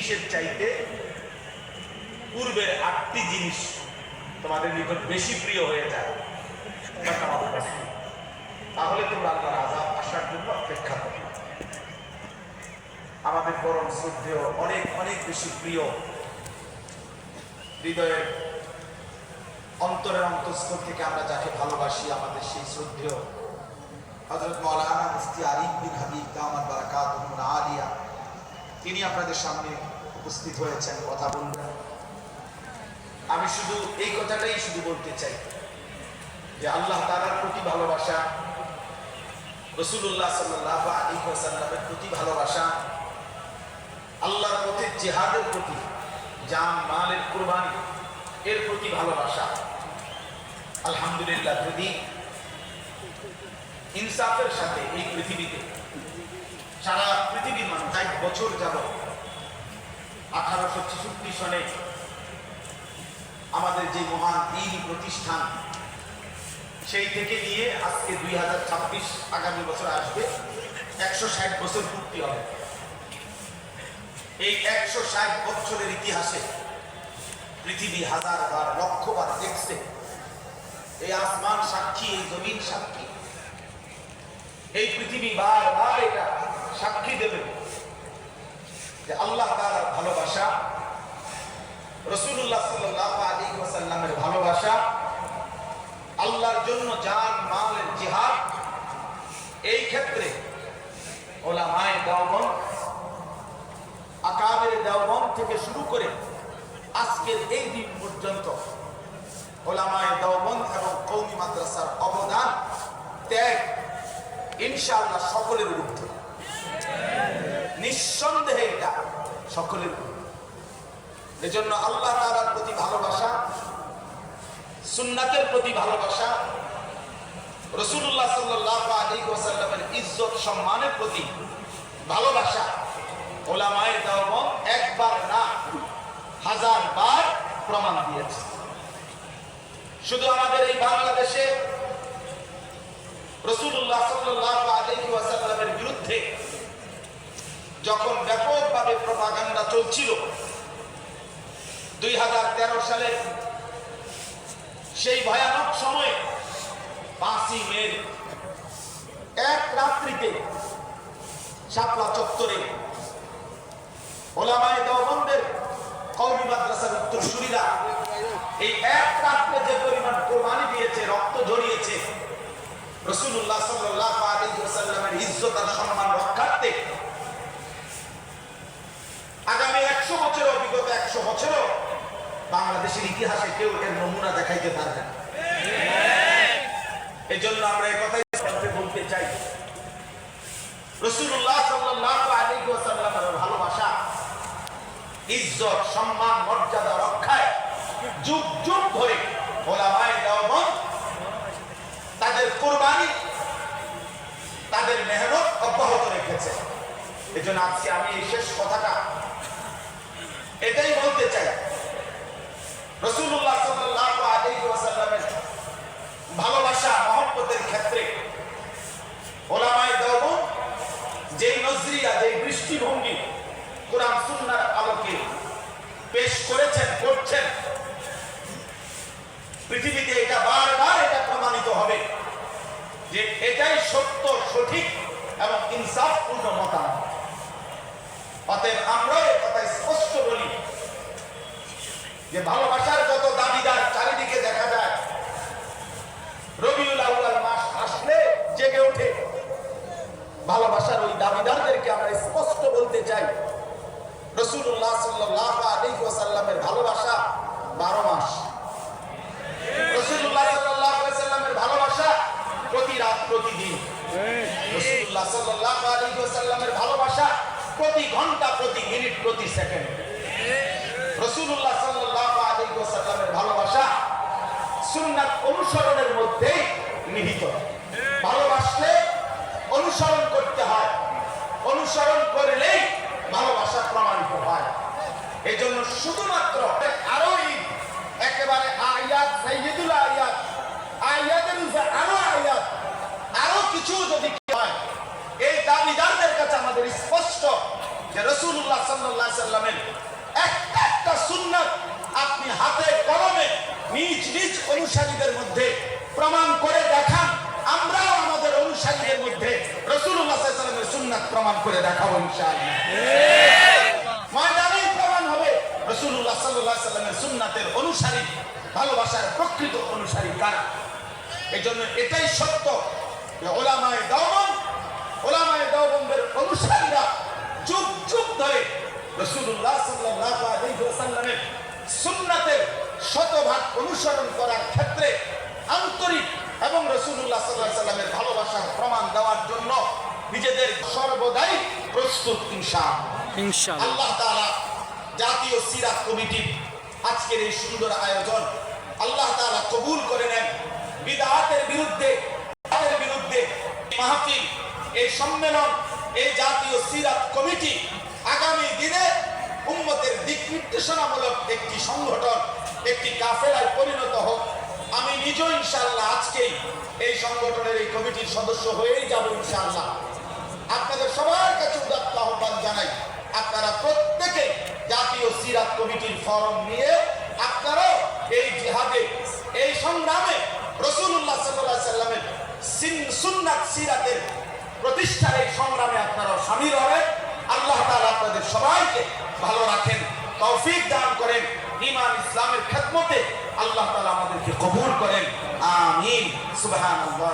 জিনিসের চাইতে পূর্বের 8টি জিনিস তোমাদের নিকট বেশি প্রিয় হয়ে যায়, তাহলে তোমরা আল্লাহর আযাব আসার জন্য অপেক্ষা করো। আমাদের পরম শ্রদ্ধেয় অনেক অনেক বেশি প্রিয়, হৃদয়ের অন্তরের অন্তঃস্থল থেকে আমরা যাকে ভালোবাসি, আমাদের সেই শ্রদ্ধেয় হযরত মাওলানা মুফতি আরিফ বিন হাবিব দামাত বারাকাতুহুল আলিয়া, তিনি আপনাদের সামনে উপস্থিত হয়েছেন, কথা বলবেন। আমি শুধু এই কথাটাই শুধু বলতে চাই যে আল্লাহ তাআলার প্রতি ভালোবাসা, রাসূলুল্লাহ সাল্লাল্লাহু আলাইহি ওয়াসাল্লামের প্রতি ভালোবাসা, আল্লাহর পথে জিহাদের প্রতি, জান মালের কুরবানি এর প্রতি ভালোবাসা। আলহামদুলিল্লাহ, যদি ইনসাফের সাথে এই পৃথিবীতে সারা পৃথিবীর মানুষ 1 বছর যাবত 1866 সনে আমাদের যে মহান দ্বীন প্রতিষ্ঠান, সেই থেকে নিয়ে আজকে 2026 আগামী বছর আসবে, 160 বছর পূর্তি হবে। এই 160 বছরের ইতিহাসে পৃথিবী হাজারবার লক্ষবার দেখছে, এই আসমান সাক্ষী, এই জমিন সাক্ষী, এই পৃথিবী বারবার এটা সাক্ষী দেবে যে আল্লাহ তাআলার ভালোবাসা, রাসূলুল্লাহ সাল্লাল্লাহু আলাইহি ওয়াসাল্লামের ভালোবাসা, আল্লাহর জন্য জান মালের জিহাদ, এই ক্ষেত্রে উলামায়ে দেওবন্দ, আকাবের দেওবন্দ থেকে শুরু করে আজকের এই দিন পর্যন্ত উলামায়ে দেওবন্দ এবং কওমি মাদ্রাসার অবদান, ত্যাগ ইনশাআল্লাহ সকলের ঊর্ধ্বে, নিঃসন্দেহে এটা সকলের ঊর্ধ্বে। এজন্য আল্লাহ তাআলার প্রতি ভালোবাসা, সুন্নাতের প্রতি ভালোবাসা, রাসূলুল্লাহ সাল্লাল্লাহু আলাইহি ওয়াসাল্লামের ইজ্জত সম্মানের প্রতি ভালোবাসা উলামায়ে দেওবন্দ একবার না 1000 বার প্রমাণ দিয়েছে। শুধু আমাদের এই বাংলাদেশে রাসূলুল্লাহ সাল্লাল্লাহু আলাইহি ওয়াসাল্লামের বিরুদ্ধে যখন ব্যাপকভাবে প্রপাগান্ডা চলছিল, 2013 সালে সেই ভয়ানক সময়ে 5ই মে এক রাত্রিতে শাপলা চত্বরে উলামায়ে দেওবন্দের কওমি মাদ্রাসার উত্তরসূরিরা এই এক রাত্রে যে পরিমাণ কুরবানি দিয়েছে, রক্ত ঝরিয়েছে, রাসূলুল্লাহ সাল্লাল্লাহু আলাইহি ওয়াসাল্লামের ইজ্জত আর সম্মান রক্ষার্থে, আগামী 100 বছরও, বিগত 100 বছরও বাংলাদেশের ইতিহাসে কেউ এর নমুনা দেখাইতে পারবে না। এই জন্য আমরা এই কথাই বলতে চাই, রাসূলুল্লাহ সাল্লাল্লাহু আলাইহি ওয়াসাল্লামের ভালোবাসা, ইজ্জত, সম্মান, মর্যাদা রক্ষায় যুগ যুগ ধরে উলামায়ে দেওবন্দ তাদের কুরবানি, তাদের মেহনত অব্যাহত রেখেছে। এজন্য আজকে আমি এই শেষ কথাটা এটাই বলতে চাই, রাসূলুল্লাহ সাল্লাল্লাহু আলাইহি ওয়াসাল্লামের ভালোবাসা, মহব্বতের ক্ষেত্রে উলামায়ে দেওবন্দ যেই নজরিয়া, যেই দৃষ্টিভঙ্গি কোরআন সুন্নাহর আলোকে পেশ করেছেন, করছেন, পৃথিবীতে এটা বারবার এটা প্রমাণিত হবে যে এটাই সত্য, সঠিক এবং ইনসাফপূর্ণ মতামত। অতএব আমরা এই কথা স্পষ্ট বলি যে ভালোবাসার যত দাবিদার চারিদিকে দেখা যায়, রবিউল আউয়াল মাস আসলে জেগে ওঠে, ভালোবাসার ওই দাবিদারদেরকে আমরা স্পষ্ট বলতে চাই, রাসূলুল্লাহ সাল্লাল্লাহু আলাইহি ওয়াসাল্লামের ভালোবাসা 12 মাস, রাসূলুল্লাহ সাল্লাল্লাহু আলাইহি ওয়াসাল্লামের ভালোবাসা প্রতি রাত, প্রতিদিন, রাসূলুল্লাহ সাল্লাল্লাহু আলাইহি ওয়াসাল্লামের ভালোবাসা প্রতি ঘন্টা, প্রতি মিনিট, প্রতি সেকেন্ড। রাসূলুল্লাহ সাল্লাল্লাহু আলাইহি ওয়াসাল্লামের ভালোবাসা সুন্নাত অনুসরণের মধ্যেই নিহিত। ভালোবাসলে অনুসরণ করতে হয়, অনুসরণ করলেই ভালোবাসা প্রমাণিত হয়। এই জন্য শুধুমাত্র আরো একেবারে আয়াত, সাইয়্যিদুল আয়াত, আয়াতের উপরে আরো আয়াত, আরো কিছু যদি হয়, এই দাবিদারদের কাছে আমাদের স্পষ্ট যে রাসূলুল্লাহ সাল্লাল্লাহু আলাইহি ওয়াসাল্লামের করে দেখাবো ইনশাআল্লাহ। ময়দানে প্রমাণ হবে রাসূলুল্লাহ সাল্লাল্লাহু আলাইহি সাল্লামের সুন্নাতের অনুসারী, ভালোবাসার প্রকৃত অনুসারী কারা। এজন্য এটাই সত্য যে উলামায়ে দেওবন্দের অনুসারীরা যুগ যুগ ধরে রাসূলুল্লাহ সাল্লাল্লাহু আলাইহি ওয়াসাল্লামের সুন্নাতের শতভাগ অনুসরণ করার ক্ষেত্রে আন্তরিক এবং রাসূলুল্লাহ সাল্লাল্লাহু আলাইহি ওয়াসাল্লামের ভালোবাসার প্রমাণ দেওয়ার জন্য নিজেদের সর্বদাই প্রস্তুত ইনশাআল্লাহ। আল্লাহ তাআলা জাতীয় সিরাত কমিটির আজকের এই সুন্দর আয়োজন আল্লাহ তাআলা কবুল করে নেন। বিদআতের বিরুদ্ধে মাহফিল, এই সম্মেলন, এই জাতীয় সিরাত কমিটি আগামী দিনে উম্মতের দিক নির্দেশনামূলক একটি সংগঠন, একটি কাফেলায় পরিণত হোক। আমি নিজেও ইনশাআল্লাহ আজকেই এই সংগঠনের এই কমিটির সদস্য হয়েই যাব ইনশাআল্লাহ। আপনাদের সবার কাছে উদাত্ত আহ্বান জানাই, আপনারা প্রত্যেকে জাতীয় সিরাত কমিটির ফরম নিয়ে আপনারাও এই জিহাদে, এই সংগ্রামে রাসূলুল্লাহ সাল্লাল্লাহু আলাইহি সাল্লামের সুন্নাত সিরাতের প্রতিষ্ঠার এই সংগ্রামে আপনারাও শামিল হবেন। আল্লাহ তাআলা আপনাদের সবাইকে ভালো রাখেন, তৌফিক দান করেন, ঈমান ইসলামের খেদমতে আল্লাহ তাআলা আমাদেরকে কবুল করেন। আমিন। সুবহানাল্লাহ।